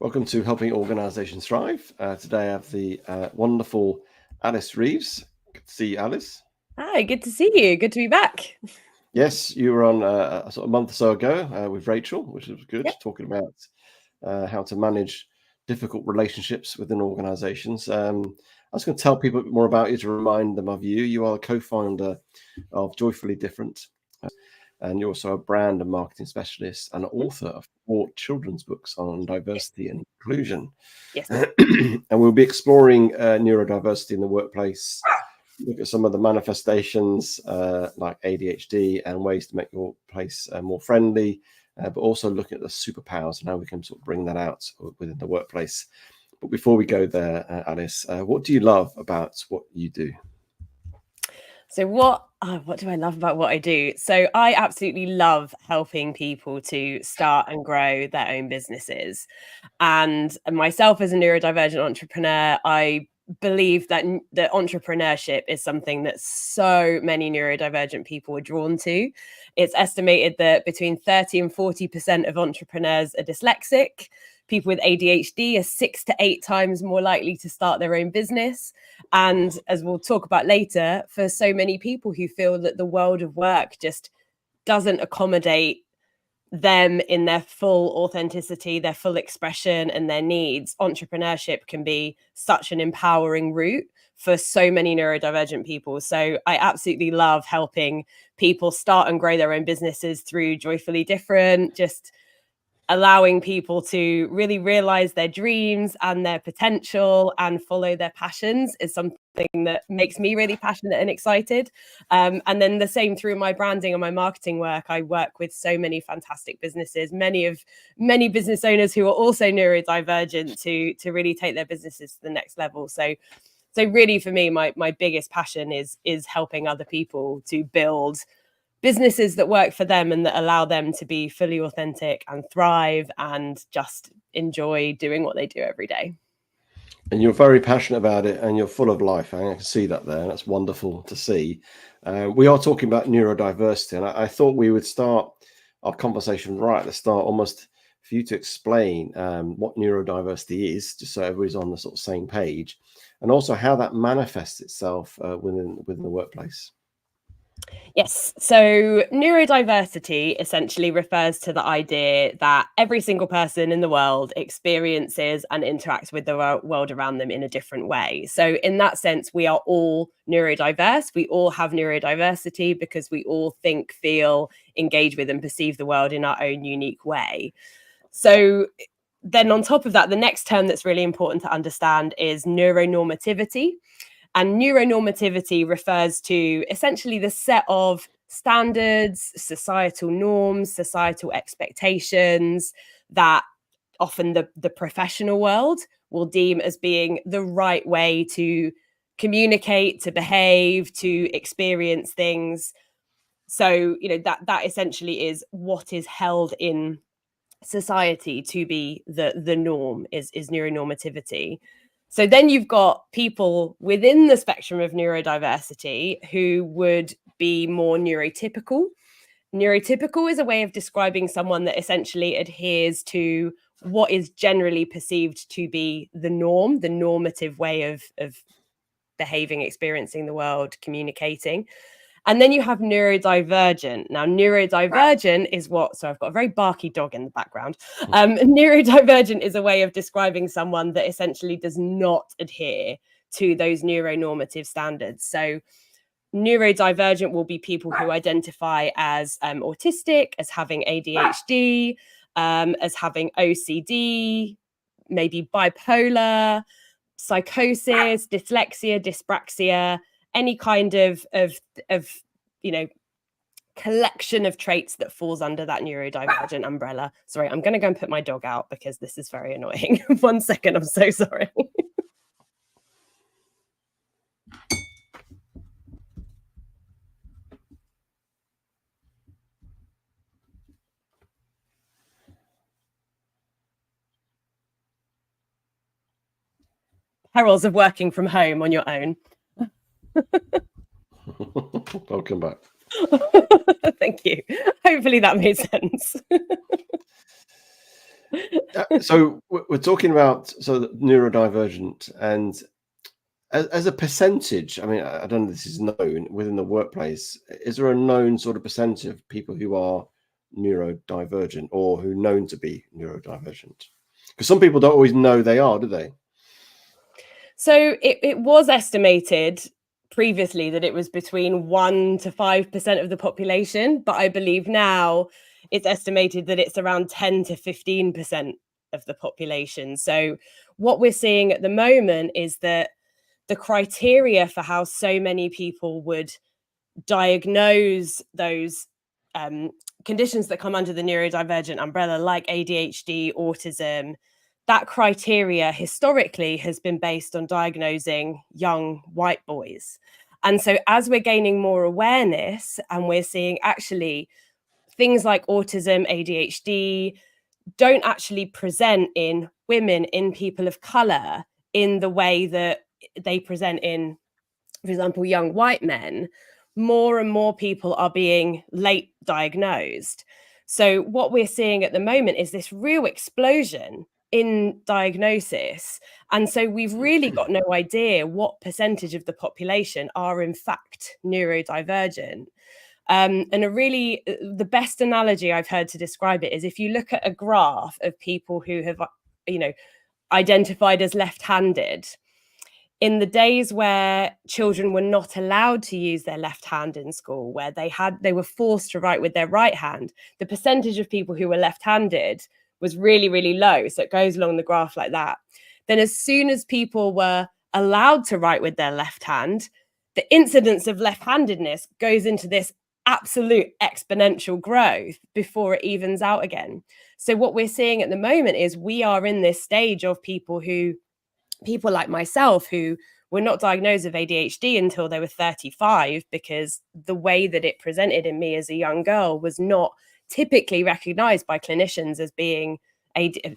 Welcome to Helping Organisations Thrive. Today I have the wonderful Alice Reeves. Good to see you, Alice. Hi, good to see you. Good to be back. Yes, you were on a sort of month or so ago with Rachel, which was good, talking about how to manage difficult relationships within organisations. I was going to tell people a bit more about you to remind them of you. You are a co-founder of Joyfully Different, and you're also a brand and marketing specialist and author of 4 children's books on diversity and inclusion. Yes. And we'll be exploring neurodiversity in the workplace, look at some of the manifestations like ADHD and ways to make your place more friendly, but also looking at the superpowers and how we can sort of bring that out within the workplace. But before we go there, Alice, what do you love about what you do? So what do I love about what I do? So I absolutely love helping people to start and grow their own businesses. And myself as a neurodivergent entrepreneur, I believe that the entrepreneurship is something that so many neurodivergent people are drawn to. It's estimated that between 30 and 40% of entrepreneurs are dyslexic. People with ADHD are 6 to 8 times more likely to start their own business. And as we'll talk about later, for so many people who feel that the world of work just doesn't accommodate them in their full authenticity, their full expression and their needs, entrepreneurship can be such an empowering route for so many neurodivergent people. So I absolutely love helping people start and grow their own businesses through Joyfully Different, just allowing people to really realize their dreams and their potential and follow their passions is something that makes me really passionate and excited. And then the same through my branding and my marketing work. I work with so many fantastic businesses, many business owners who are also neurodivergent to really take their businesses to the next level. So really for me, my biggest passion is helping other people to build businesses that work for them and that allow them to be fully authentic and thrive and just enjoy doing what they do every day. And you're very passionate about it and you're full of life. I can see that there. That's wonderful to see. We are talking about neurodiversity, and I thought we would start our conversation right at the start, almost for you to explain what neurodiversity is, just so everybody's on the sort of same page, and also how that manifests itself within the workplace. Yes. So neurodiversity essentially refers to the idea that every single person in the world experiences and interacts with the world around them in a different way. So in that sense, we are all neurodiverse. We all have neurodiversity because we all think, feel, engage with and perceive the world in our own unique way. So then on top of that, the next term that's really important to understand is neuronormativity. And neuronormativity refers to essentially the set of standards, societal norms, societal expectations that often the professional world will deem as being the right way to communicate, to behave, to experience things. So, that essentially is what is held in society to be the norm is neuronormativity. So then you've got people within the spectrum of neurodiversity who would be more neurotypical. Neurotypical is a way of describing someone that essentially adheres to what is generally perceived to be the norm, the normative way of behaving, experiencing the world, communicating. And then you have neurodivergent. Now, neurodivergent is so I've got a very barky dog in the background. Neurodivergent is a way of describing someone that essentially does not adhere to those neuronormative standards. So neurodivergent will be people who identify as autistic, as having ADHD, as having OCD, maybe bipolar, psychosis, dyslexia, dyspraxia, any kind of collection of traits that falls under that neurodivergent umbrella. Sorry, I'm going to go and put my dog out because this is very annoying. 1 second, I'm so sorry. Perils of working from home on your own. Welcome back. Thank you. Hopefully that made sense. So we're talking about neurodivergent, and as a percentage, I mean, I don't know if this is known within the workplace. Is there a known sort of percentage of people who are neurodivergent or who are known to be neurodivergent? Because some people don't always know they are, do they? So it was estimated previously that it was between 1 to 5% of the population, but I believe now it's estimated that it's around 10 to 15% of the population. So what we're seeing at the moment is that the criteria for how so many people would diagnose those conditions that come under the neurodivergent umbrella, like ADHD, autism, that criteria historically has been based on diagnosing young white boys. And so, as we're gaining more awareness and we're seeing actually things like autism, ADHD don't actually present in women, in people of color, in the way that they present in, for example, young white men, more and more people are being late diagnosed. So, what we're seeing at the moment is this real explosion in diagnosis. And so, we've really got no idea what percentage of the population are, in fact, neurodivergent. And the best analogy I've heard to describe it is if you look at a graph of people who have, you know, identified as left-handed, in the days where children were not allowed to use their left hand in school, where they were forced to write with their right hand, the percentage of people who were left-handed was really, really low. So it goes along the graph like that. Then as soon as people were allowed to write with their left hand, the incidence of left-handedness goes into this absolute exponential growth before it evens out again. So what we're seeing at the moment is we are in this stage of people like myself who were not diagnosed with ADHD until they were 35, because the way that it presented in me as a young girl was not typically recognized by clinicians as being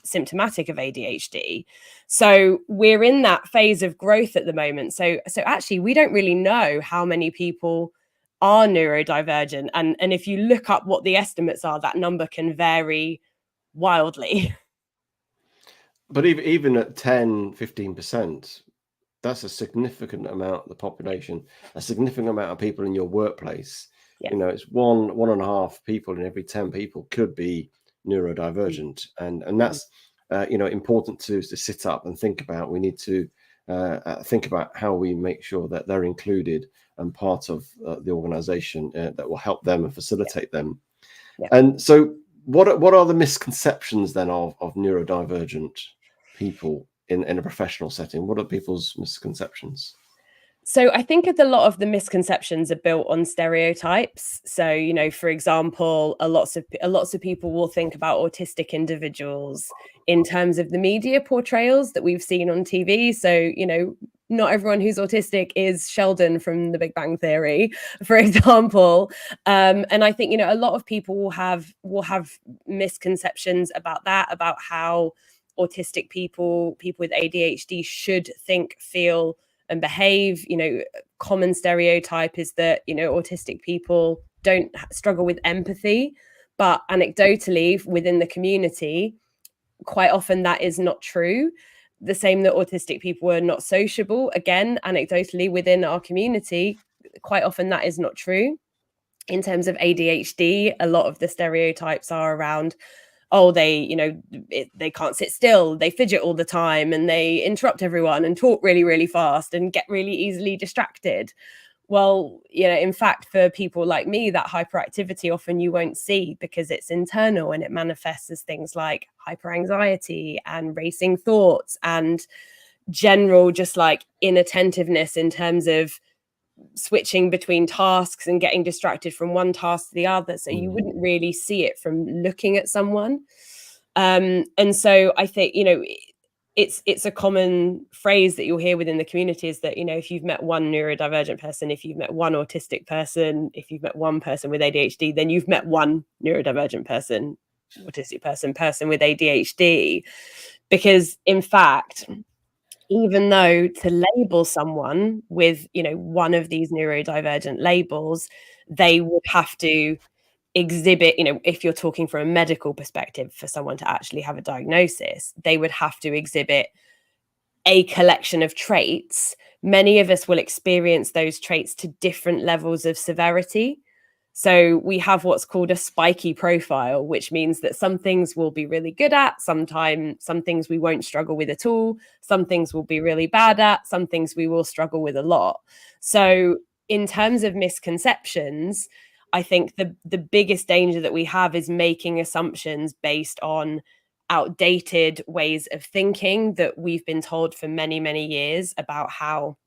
symptomatic of ADHD. So we're in that phase of growth at the moment. So actually, we don't really know how many people are neurodivergent. And if you look up what the estimates are, that number can vary wildly. But even at 10, 15%, that's a significant amount of the population, a significant amount of people in your workplace. Yeah. You know, it's one and a half people in every 10 people could be neurodivergent. And that's, important to sit up and think about. We need to think about how we make sure that they're included and part of the organization that will help them and facilitate them. Yeah. And so what are the misconceptions then of neurodivergent people in a professional setting? What are people's misconceptions? So I think a lot of the misconceptions are built on stereotypes. So, for example, lots of people will think about autistic individuals in terms of the media portrayals that we've seen on TV. So, not everyone who's autistic is Sheldon from The Big Bang Theory, for example. And I think, a lot of people will have misconceptions about that, about how autistic people with ADHD should think, feel, and behave. Common stereotype is that autistic people don't struggle with empathy, but anecdotally within the community, quite often that is not true. The same that autistic people are not sociable. Again, anecdotally within our community, quite often that is not true. In terms of ADHD, a lot of the stereotypes are around, they can't sit still, they fidget all the time, and they interrupt everyone and talk really, really fast and get really easily distracted. Well, in fact, for people like me, that hyperactivity often you won't see because it's internal, and it manifests as things like hyperanxiety and racing thoughts and general just like inattentiveness in terms of switching between tasks and getting distracted from one task to the other. So you wouldn't really see it from looking at someone. And so I think, it's a common phrase that you'll hear within the community is that, if you've met one neurodivergent person, if you've met one autistic person, if you've met one person with ADHD, then you've met one neurodivergent person, autistic person with ADHD. Because in fact, even though to label someone with, one of these neurodivergent labels, they would have to exhibit, if you're talking from a medical perspective, for someone to actually have a diagnosis, they would have to exhibit a collection of traits. Many of us will experience those traits to different levels of severity. So we have what's called a spiky profile, which means that some things we'll be really good at, some things we won't struggle with at all, some things we'll be really bad at, some things we will struggle with a lot. So in terms of misconceptions, I think the biggest danger that we have is making assumptions based on outdated ways of thinking that we've been told for many, many years about how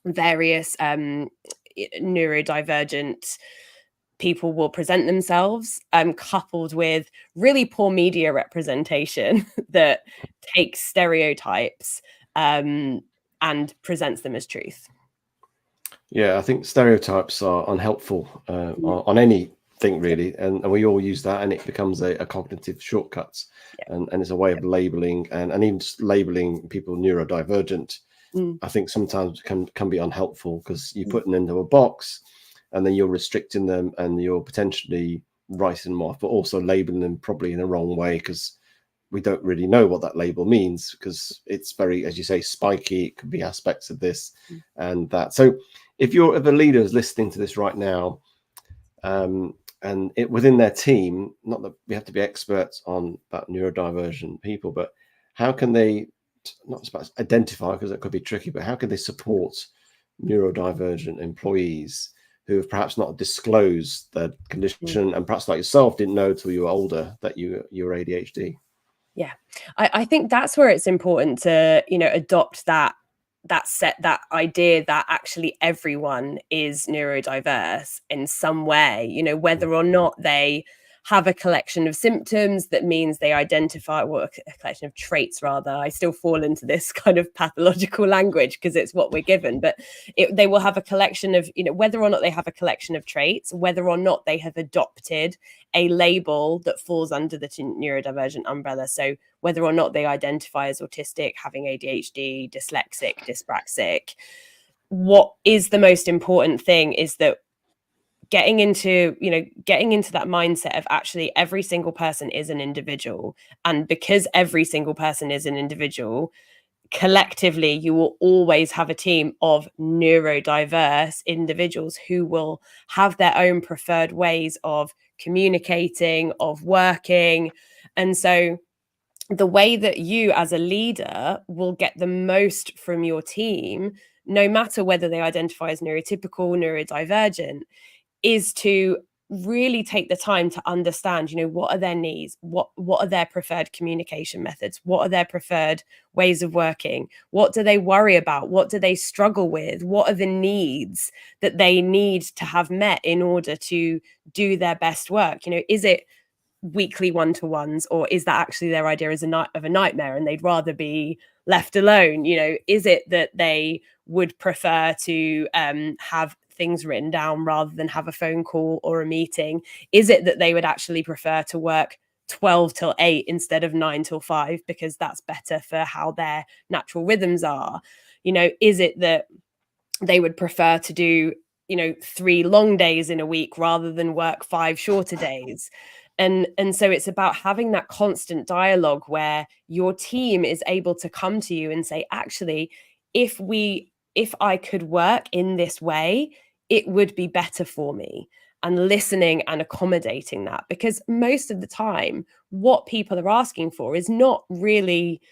various neurodivergent people will present themselves, coupled with really poor media representation that takes stereotypes and presents them as truth. Yeah, I think stereotypes are unhelpful on anything really, and we all use that, and it becomes a cognitive shortcut, and it's a way of labeling, and even just labeling people neurodivergent. I think sometimes can be unhelpful, because you put them into a box, and then you're restricting them, and you're potentially writing them off, but also labeling them probably in the wrong way, because we don't really know what that label means, because it's very, as you say, spiky. It could be aspects of this and that. So if the leader is listening to this right now, and within their team, not that we have to be experts on about neurodivergent people, but how can they, not supposed to identify, because that could be tricky, but how can they support neurodivergent employees who have perhaps not disclosed their condition, and perhaps like yourself didn't know till you were older that you were ADHD? Yeah, I think that's where it's important to, adopt that idea that actually everyone is neurodiverse in some way, whether or not they have a collection of symptoms that means they identify, well, a collection of traits rather. I still fall into this kind of pathological language because it's what we're given, but they will have a collection of, whether or not they have a collection of traits, whether or not they have adopted a label that falls under the neurodivergent umbrella. So whether or not they identify as autistic, having ADHD, dyslexic, dyspraxic, what is the most important thing is that getting into that mindset of actually every single person is an individual. And because every single person is an individual, collectively, you will always have a team of neurodiverse individuals who will have their own preferred ways of communicating, of working. And so the way that you as a leader will get the most from your team, no matter whether they identify as neurotypical, neurodivergent, is to really take the time to understand, what are their needs, what are their preferred communication methods, what are their preferred ways of working, what do they worry about, what do they struggle with, what are the needs that they need to have met in order to do their best work. Is it weekly one-to-ones, or is that actually their idea of a nightmare and they'd rather be left alone? Is it that they would prefer to have things written down rather than have a phone call or a meeting? Is it that they would actually prefer to work 12 till 8 instead of 9 till 5 because that's better for how their natural rhythms are? Is it that they would prefer to do 3 long days in a week rather than work 5 shorter days? And so it's about having that constant dialogue where your team is able to come to you and say, actually, if I could work in this way, it would be better for me. And listening and accommodating that, because most of the time what people are asking for is not really,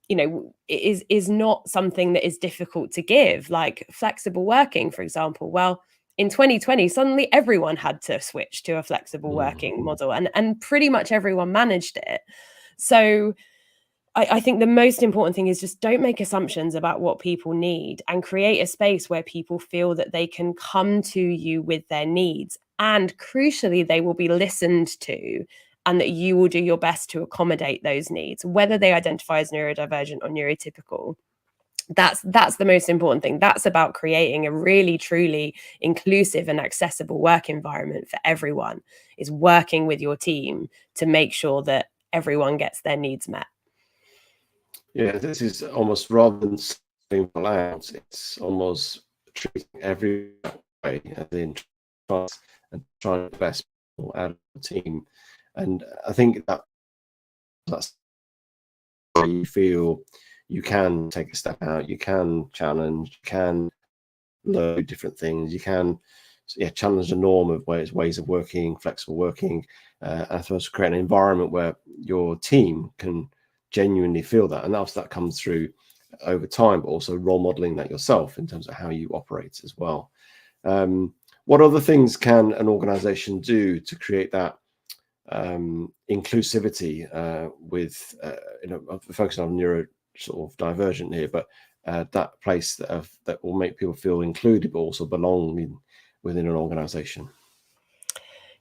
is not something that is difficult to give, like flexible working, for example. Well, in 2020, suddenly everyone had to switch to a flexible working model, and pretty much everyone managed it. So I think the most important thing is just don't make assumptions about what people need, and create a space where people feel that they can come to you with their needs. And crucially, they will be listened to, and that you will do your best to accommodate those needs, whether they identify as neurodivergent or neurotypical. That's the most important thing. That's about creating a really truly inclusive and accessible work environment for everyone, is working with your team to make sure that everyone gets their needs met. Yeah, this is almost, rather than saying out, it's almost treating every way, as in trying the best out of the team. And I think that's where you feel you can take a step out, you can challenge, you can learn different things, you can challenge the norm of ways of working, flexible working, and I suppose create an environment where your team can genuinely feel that. And that comes through over time, but also role modeling that yourself in terms of how you operate as well. What other things can an organization do to create that inclusivity with, focusing on neuro sort of divergent here, but that place that will make people feel included, but also belong within an organization?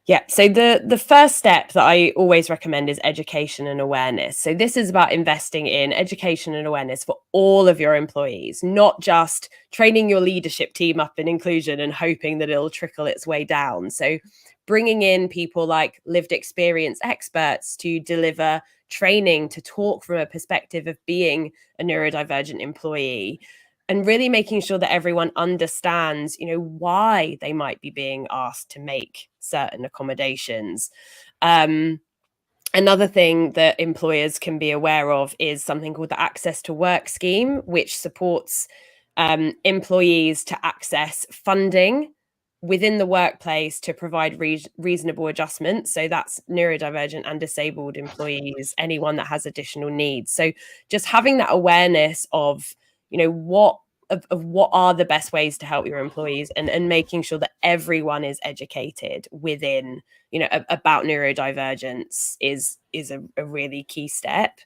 Yeah, so the first step that I always recommend is education and awareness. So this is about investing in education and awareness for all of your employees, not just training your leadership team up in inclusion and hoping that it'll trickle its way down. So bringing in people like lived experience experts to deliver training, to talk from a perspective of being a neurodivergent employee, and really making sure that everyone understands, why they might be being asked to make certain accommodations. Another thing that employers can be aware of is something called the Access to Work scheme, which supports employees to access funding within the workplace to provide reasonable adjustments. So that's neurodivergent and disabled employees, anyone that has additional needs. So just having that awareness of, what are the best ways to help your employees, and making sure that everyone is educated within, about neurodivergence is a really key step.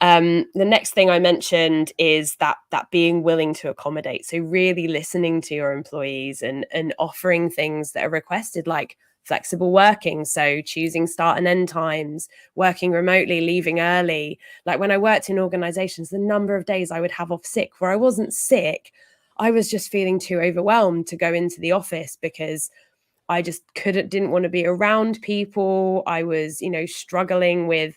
The next thing I mentioned is that being willing to accommodate. So really listening to your employees and offering things that are requested, like flexible working. So choosing start and end times, working remotely, leaving early. Like when I worked in organizations, the number of days I would have off sick where I wasn't sick, I was just feeling too overwhelmed to go into the office because I just didn't want to be around people. I was, struggling with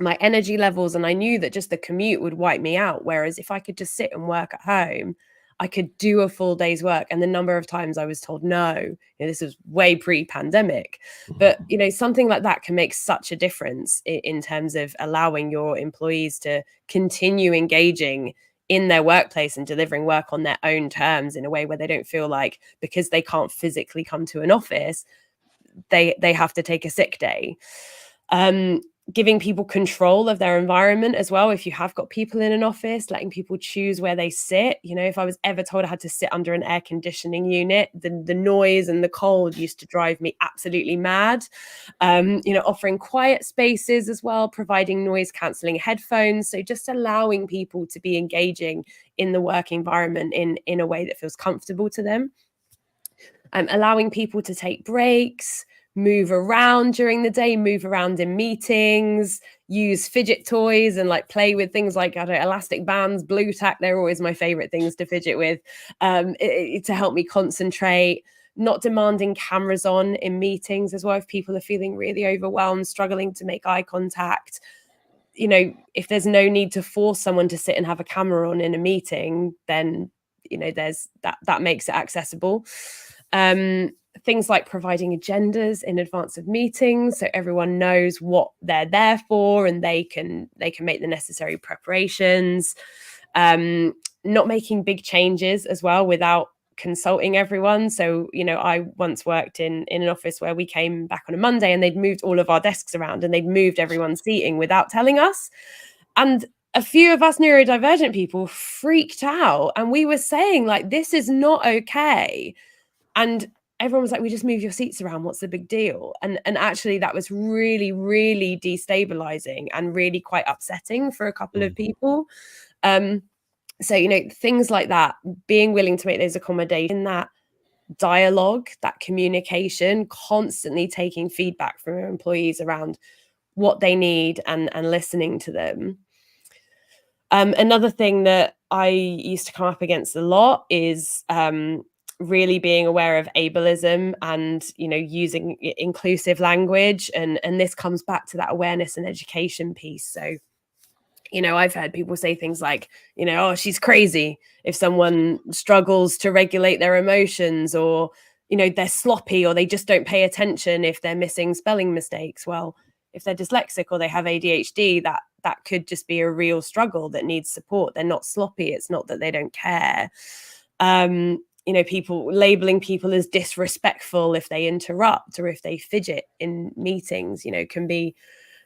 my energy levels, and I knew that just the commute would wipe me out. Whereas if I could just sit and work at home, I could do a full day's work. And the number of times I was told no, this was way pre-pandemic, but something like that can make such a difference in terms of allowing your employees to continue engaging in their workplace and delivering work on their own terms in a way where they don't feel like, because they can't physically come to an office, they have to take a sick day. Giving people control of their environment as well. If you have got people in an office, letting people choose where they sit. If I was ever told I had to sit under an air conditioning unit, the noise and the cold used to drive me absolutely mad. Offering quiet spaces as well, providing noise cancelling headphones. So just allowing people to be engaging in the work environment in a way that feels comfortable to them. Allowing people to take breaks, move around during the day, move around in meetings, use fidget toys and play with things like, elastic bands, blue tack. They're always my favorite things to fidget with, to help me concentrate. Not demanding cameras on in meetings as well. If people are feeling really overwhelmed, struggling to make eye contact, if there's no need to force someone to sit and have a camera on in a meeting, then, there's that makes it accessible. Things like providing agendas in advance of meetings, so everyone knows what they're there for and they can make the necessary preparations. Not making big changes as well without consulting everyone. So, I once worked in an office where we came back on a Monday and they'd moved all of our desks around and they'd moved everyone's seating without telling us. And a few of us neurodivergent people freaked out, and we were saying this is not okay. And everyone was like, we just move your seats around. What's the big deal? And actually that was really, really destabilizing and really quite upsetting for a couple of people. So, things like that, being willing to make those accommodations, that dialogue, that communication, constantly taking feedback from your employees around what they need and listening to them. Another thing that I used to come up against a lot is really being aware of ableism and, using inclusive language. And this comes back to that awareness and education piece. So, I've heard people say things like, oh, she's crazy if someone struggles to regulate their emotions, or, they're sloppy, or they just don't pay attention if they're missing spelling mistakes. Well, if they're dyslexic or they have ADHD, that could just be a real struggle that needs support. They're not sloppy. It's not that they don't care. People labeling people as disrespectful if they interrupt or if they fidget in meetings, can be,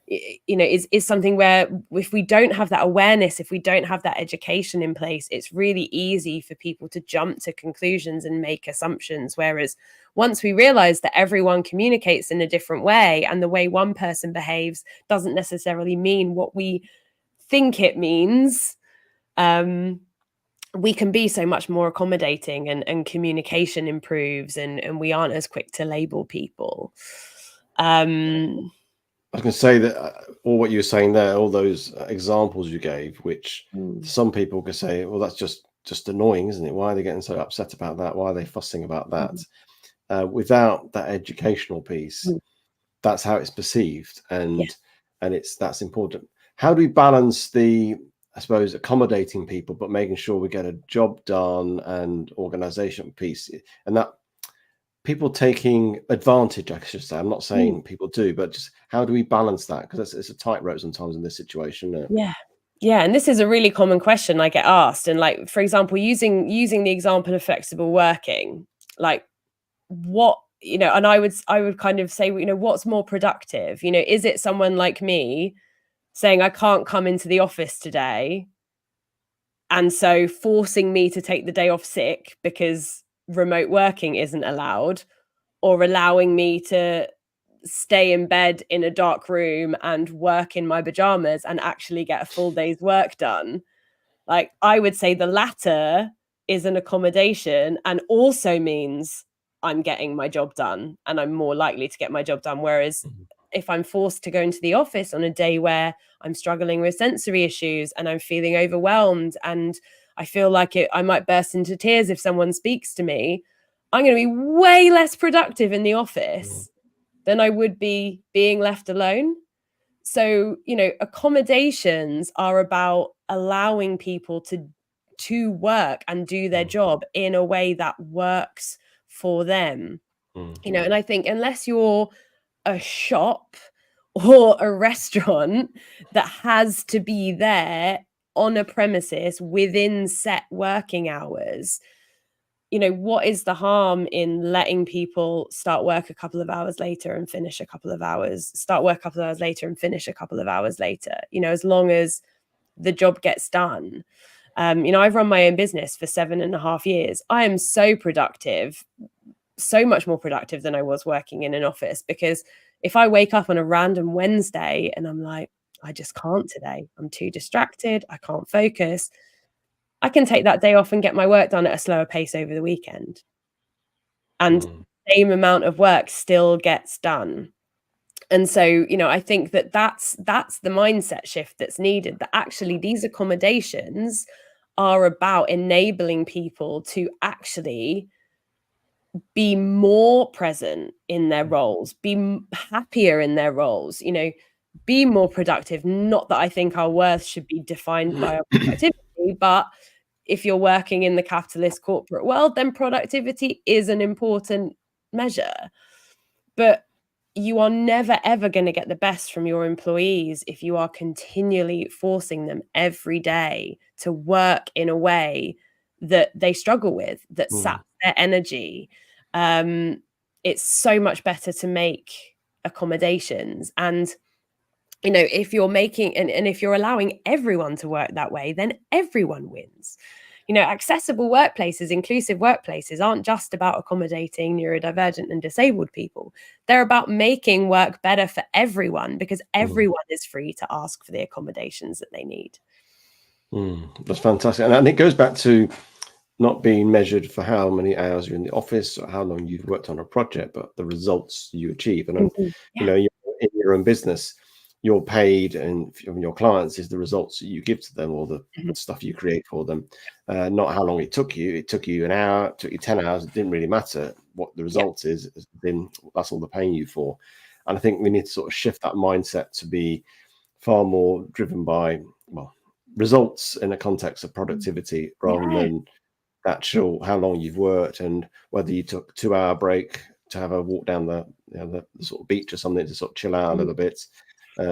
is something where if we don't have that awareness, if we don't have that education in place, it's really easy for people to jump to conclusions and make assumptions. Whereas once we realize that everyone communicates in a different way, and the way one person behaves doesn't necessarily mean what we think it means, we can be so much more accommodating, and communication improves, and we aren't as quick to label people. I was going to say that all what you were saying there, all those examples you gave, which some people could say, well, that's just annoying, isn't it? Why are they getting so upset about that? Why are they fussing about that? Without that educational piece, that's how it's perceived, and that's important. How do we balance the, I suppose, accommodating people, but making sure we get a job done and organization piece, and that people taking advantage, I should say. I'm not saying people do, but just how do we balance that? Because it's a tightrope sometimes in this situation. Yeah, and this is a really common question I get asked. And like, for example, using the example of flexible working, like what, and I would kind of say, what's more productive? Is it someone like me saying I can't come into the office today, and so forcing me to take the day off sick because remote working isn't allowed, or allowing me to stay in bed in a dark room and work in my pajamas and actually get a full day's work done? Like, I would say the latter is an accommodation, and also means I'm getting my job done and I'm more likely to get my job done. Whereas if I'm forced to go into the office on a day where I'm struggling with sensory issues and I'm feeling overwhelmed and I feel like I might burst into tears if someone speaks to me, I'm going to be way less productive in the office than I would be being left alone. So, accommodations are about allowing people to work and do their job in a way that works for them. And I think unless you're a shop or a restaurant that has to be there on a premises within set working hours, what is the harm in letting people start work a couple of hours later and finish a couple of hours, start work a couple of hours later and finish a couple of hours later, as long as the job gets done. I've run my own business for 7.5 years. I am so productive, so much more productive than I was working in an office, because if I wake up on a random Wednesday and I'm like, I just can't today, I'm too distracted, I can't focus, I can take that day off and get my work done at a slower pace over the weekend. And the same amount of work still gets done. And so, I think that's the mindset shift that's needed, that actually these accommodations are about enabling people to actually be more present in their roles, be happier in their roles, be more productive. Not that I think our worth should be defined by our productivity, but if you're working in the capitalist corporate world, then productivity is an important measure. But you are never, ever going to get the best from your employees if you are continually forcing them every day to work in a way that they struggle with, that saps their energy. It's so much better to make accommodations. And if you're making and if you're allowing everyone to work that way, then everyone wins. Accessible workplaces, inclusive workplaces aren't just about accommodating neurodivergent and disabled people. They're about making work better for everyone, because everyone is free to ask for the accommodations that they need. That's fantastic. And it goes back to not being measured for how many hours you're in the office or how long you've worked on a project, but the results you achieve. And you're in your own business, you're paid, and from your clients is the results that you give to them, or the stuff you create for them, not how long it took you. It took you an hour, it took you 10 hours. It didn't really matter. What the result is, then that's all they're paying you for. And I think we need to sort of shift that mindset to be far more driven by results in the context of productivity, rather than actual how long you've worked and whether you took a 2-hour break to have a walk down the, the sort of beach or something to sort of chill out a little bit,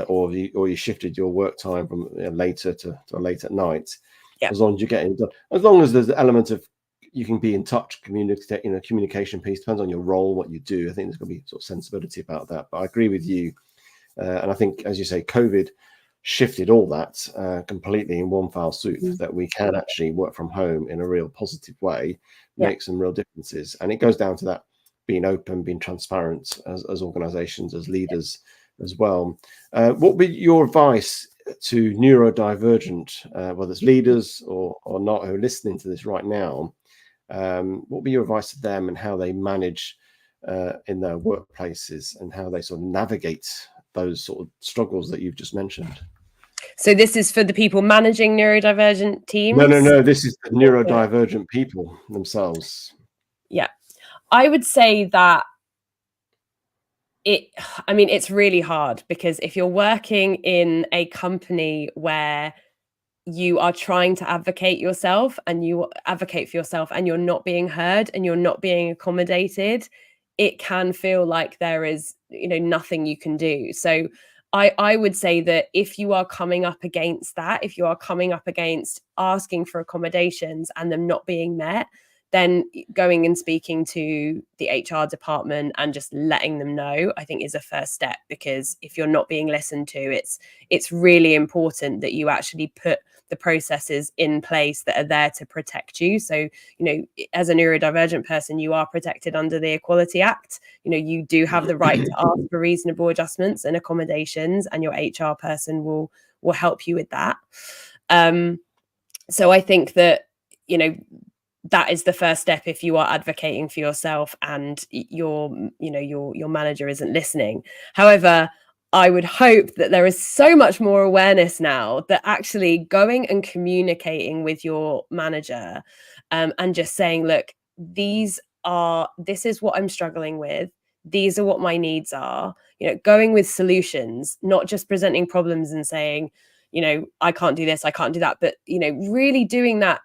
or you shifted your work time from later to late at night. Yeah. As long as you're getting done, as long as there's the element of you can be in touch, communication piece depends on your role, what you do. I think there's going to be sort of sensibility about that. But I agree with you, and I think, as you say, COVID shifted all that completely in one foul swoop. That we can actually work from home in a real positive way, make some real differences, and it goes down to that being open, being transparent as organisations, as leaders as well. What would be your advice to neurodivergent, whether it's leaders or not, who are listening to this right now? What would be your advice to them and how they manage in their workplaces and how they sort of navigate those sort of struggles that you've just mentioned? So this is for the people managing neurodivergent teams? No. This is the neurodivergent people themselves. Yeah. I would say that it's really hard, because if you're working in a company where you are trying to advocate for yourself and you're not being heard and you're not being accommodated, it can feel like there is, nothing you can do. So I would say that if you are coming up against that, if you are coming up against asking for accommodations and them not being met, then going and speaking to the HR department and just letting them know, I think, is a first step. Because if you're not being listened to, it's really important that you actually put the processes in place that are there to protect you. So, as a neurodivergent person, you are protected under the Equality Act. You do have the right to ask for reasonable adjustments and accommodations, and your HR person will help you with that. So I think that, that is the first step if you are advocating for yourself and your manager isn't listening. However, I would hope that there is so much more awareness now that actually going and communicating with your manager and just saying, look, this is what I'm struggling with. These are what my needs are, going with solutions, not just presenting problems and saying, I can't do this, I can't do that, but, really doing that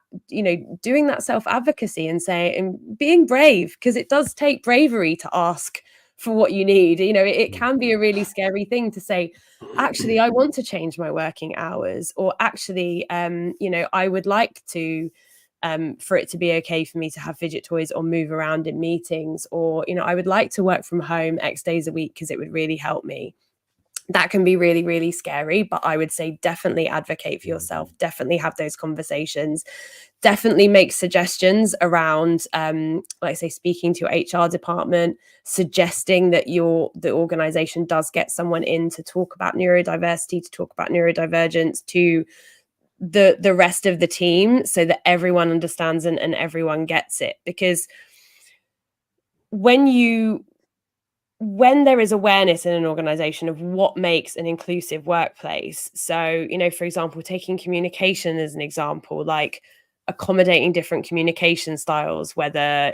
self-advocacy and being brave, because it does take bravery to ask for what you need. It can be a really scary thing to say, actually, I want to change my working hours, or actually, I would like to, for it to be okay for me to have fidget toys or move around in meetings, or, I would like to work from home X days a week because it would really help me. That can be really, really scary, but I would say definitely advocate for yourself, definitely have those conversations, definitely make suggestions around, like I say, speaking to your HR department, suggesting that the organization does get someone in to talk about neurodiversity, to talk about neurodivergence to the rest of the team, so that everyone understands and everyone gets it. Because when there is awareness in an organization of what makes an inclusive workplace, so, for example, taking communication as an example, like accommodating different communication styles, whether,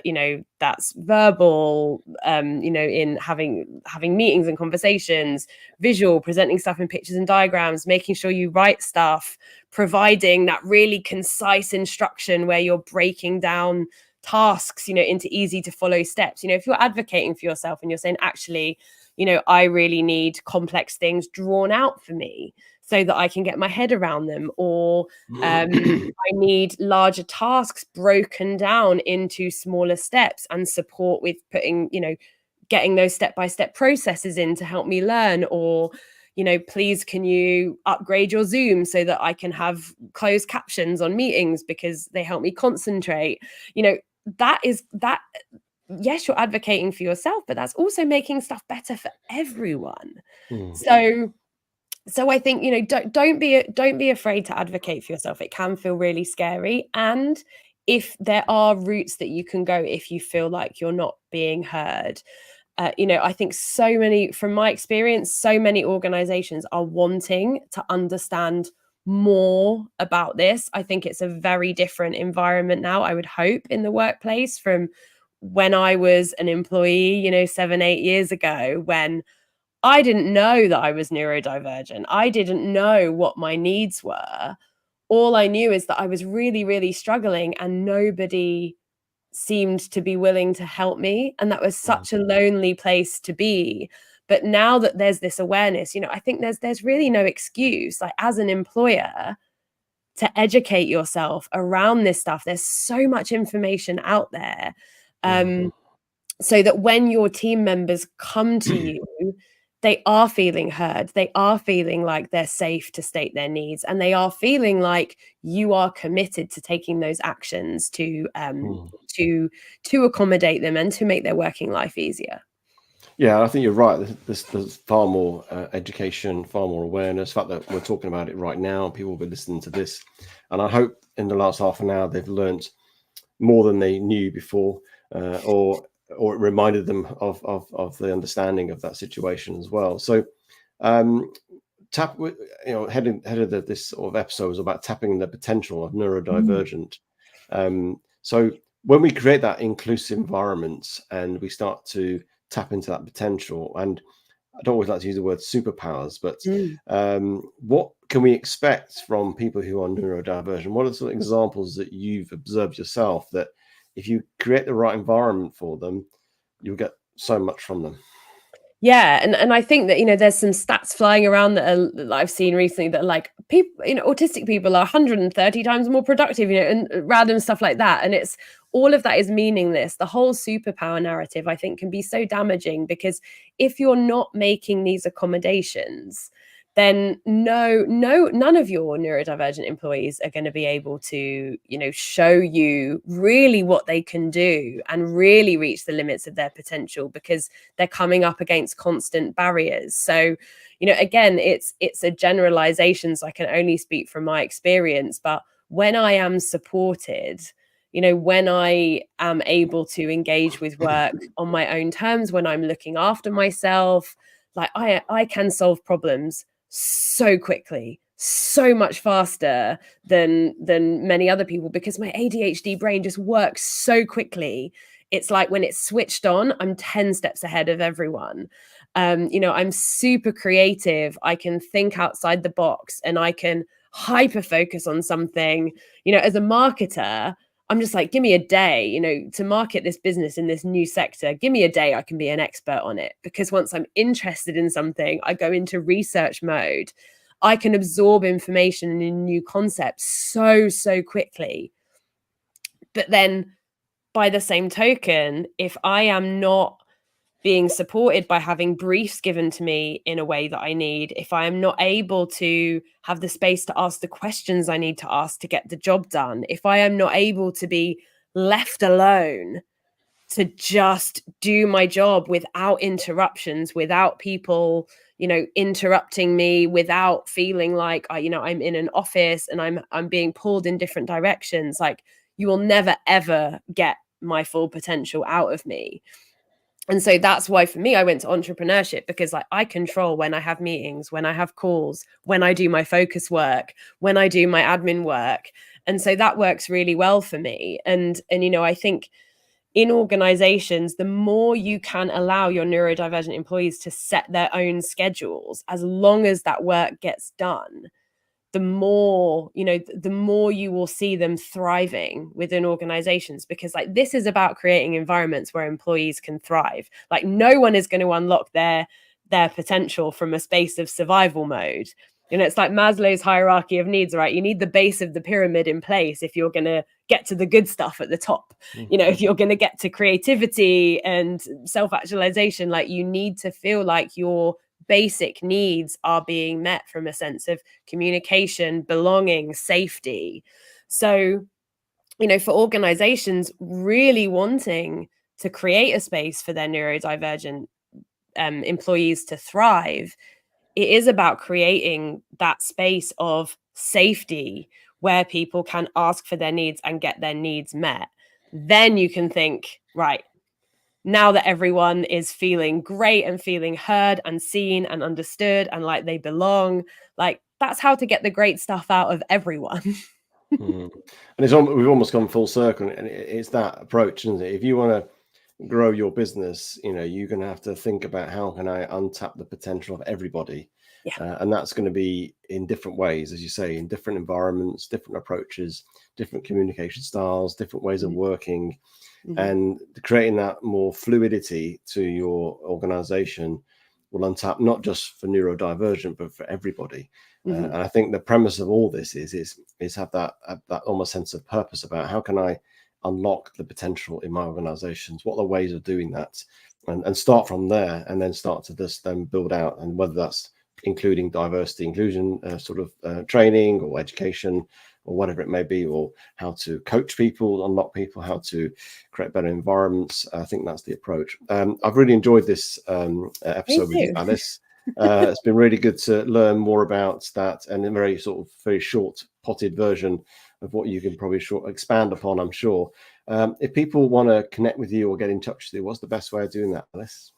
that's verbal, in having meetings and conversations, visual, presenting stuff in pictures and diagrams, making sure you write stuff, providing that really concise instruction where you're breaking down tasks, into easy to follow steps. If you're advocating for yourself and you're saying, actually, I really need complex things drawn out for me so that I can get my head around them, or I need larger tasks broken down into smaller steps and support with putting, getting those step-by-step processes in to help me learn, or please, can you upgrade your Zoom so that I can have closed captions on meetings because they help me concentrate. That, yes, you're advocating for yourself, but that's also making stuff better for everyone. So I think, don't be afraid to advocate for yourself. It can feel really scary. And if there are routes that you can go, if you feel like you're not being heard, I think from my experience, so many organizations are wanting to understand more about this. I think it's a very different environment now, I would hope, in the workplace from when I was an employee, 7-8 years ago, when I didn't know that I was neurodivergent. I didn't know what my needs were. all I knew is that I was really, really struggling and nobody seemed to be willing to help me. And that was such a lonely place to be. But now that there's this awareness, I think there's really no excuse, like as an employer, to educate yourself around this stuff. There's so much information out there. So that when your team members come to you, they are feeling heard, they are feeling like they're safe to state their needs, and they are feeling like you are committed to taking those actions to accommodate them and to make their working life easier. Yeah, I think you're right. There's far more education, far more awareness. The fact that we're talking about it right now, people will be listening to this, and I hope in the last half an hour they've learned more than they knew before, or it reminded them of the understanding of that situation as well. So, head of this sort of episode was about tapping the potential of neurodivergent. So when we create that inclusive environment and we start to tap into that potential, and I don't always like to use the word superpowers, but what can we expect from people who are neurodivergent? What are some examples that you've observed yourself that if you create the right environment for them, you'll get so much from them? Yeah, and I think that there's some stats flying around that I've seen recently that like people, autistic people are 130 times more productive, and random stuff like that. And it's all of that is meaningless. The whole superpower narrative, I think, can be so damaging, because if you're not making these accommodations, then none of your neurodivergent employees are going to be able to, show you really what they can do and really reach the limits of their potential, because they're coming up against constant barriers. So, again, it's a generalization, so I can only speak from my experience. But when I am supported, when I am able to engage with work on my own terms, when I'm looking after myself, like I can solve problems so quickly, so much faster than many other people, because my ADHD brain just works so quickly. It's like when it's switched on, I'm 10 steps ahead of everyone. I'm super creative. I can think outside the box and I can hyper focus on something. As a marketer, I'm just like, give me a day, to market this business in this new sector. Give me a day, I can be an expert on it. Because once I'm interested in something, I go into research mode. I can absorb information and new concepts so quickly. But then by the same token, if I am not being supported by having briefs given to me in a way that I need, if I am not able to have the space to ask the questions I need to ask to get the job done, if I am not able to be left alone to just do my job without interruptions, without people, interrupting me, without feeling like I'm in an office and I'm being pulled in different directions, like you will never ever get my full potential out of me. And so that's why for me, I went to entrepreneurship, because like I control when I have meetings, when I have calls, when I do my focus work, when I do my admin work. And so that works really well for me. And I think in organizations, the more you can allow your neurodivergent employees to set their own schedules, as long as that work gets done, the more you will see them thriving within organizations. Because like this is about creating environments where employees can thrive. Like no one is going to unlock their potential from a space of survival mode. It's like Maslow's hierarchy of needs, right? You need the base of the pyramid in place if you're going to get to the good stuff at the top. If you're going to get to creativity and self-actualization, like you need to feel like your basic needs are being met from a sense of communication, belonging, safety. So, for organizations really wanting to create a space for their neurodivergent employees to thrive, it is about creating that space of safety where people can ask for their needs and get their needs met. Then you can think, right, now that everyone is feeling great and feeling heard and seen and understood and like they belong, like that's how to get the great stuff out of everyone. And we've almost gone full circle, and it's that approach, isn't it? If you want to grow your business, you're going to have to think about how can I untap the potential of everybody. And that's going to be in different ways, as you say, in different environments, different approaches, different communication styles, different ways of working. And creating that more fluidity to your organization will untap not just for neurodivergent, but for everybody. And I think the premise of all this is have that almost sense of purpose about how can I unlock the potential in my organizations, what are the ways of doing that, and start from there, and then start to just then build out, and whether that's including diversity inclusion training or education or whatever it may be, or how to coach people, unlock people, how to create better environments. I think that's the approach. I've really enjoyed this episode with you, Alice. It's been really good to learn more about that, and a very short potted version of what you can probably expand upon, I'm sure. If people want to connect with you or get in touch with you, what's the best way of doing that, Alice?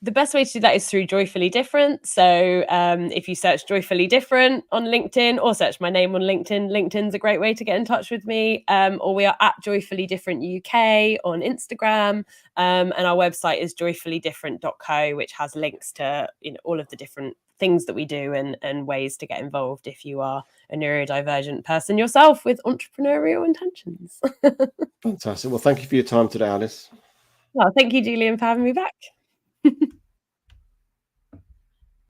The best way to do that is through Joyfully Different. So if you search Joyfully Different on LinkedIn or search my name on LinkedIn, LinkedIn's a great way to get in touch with me. Or we are at Joyfully Different UK on Instagram. And our website is joyfullydifferent.co, which has links to all of the different things that we do and ways to get involved if you are a neurodivergent person yourself with entrepreneurial intentions. Fantastic. Well, thank you for your time today, Alice. Well, thank you, Julian, for having me back.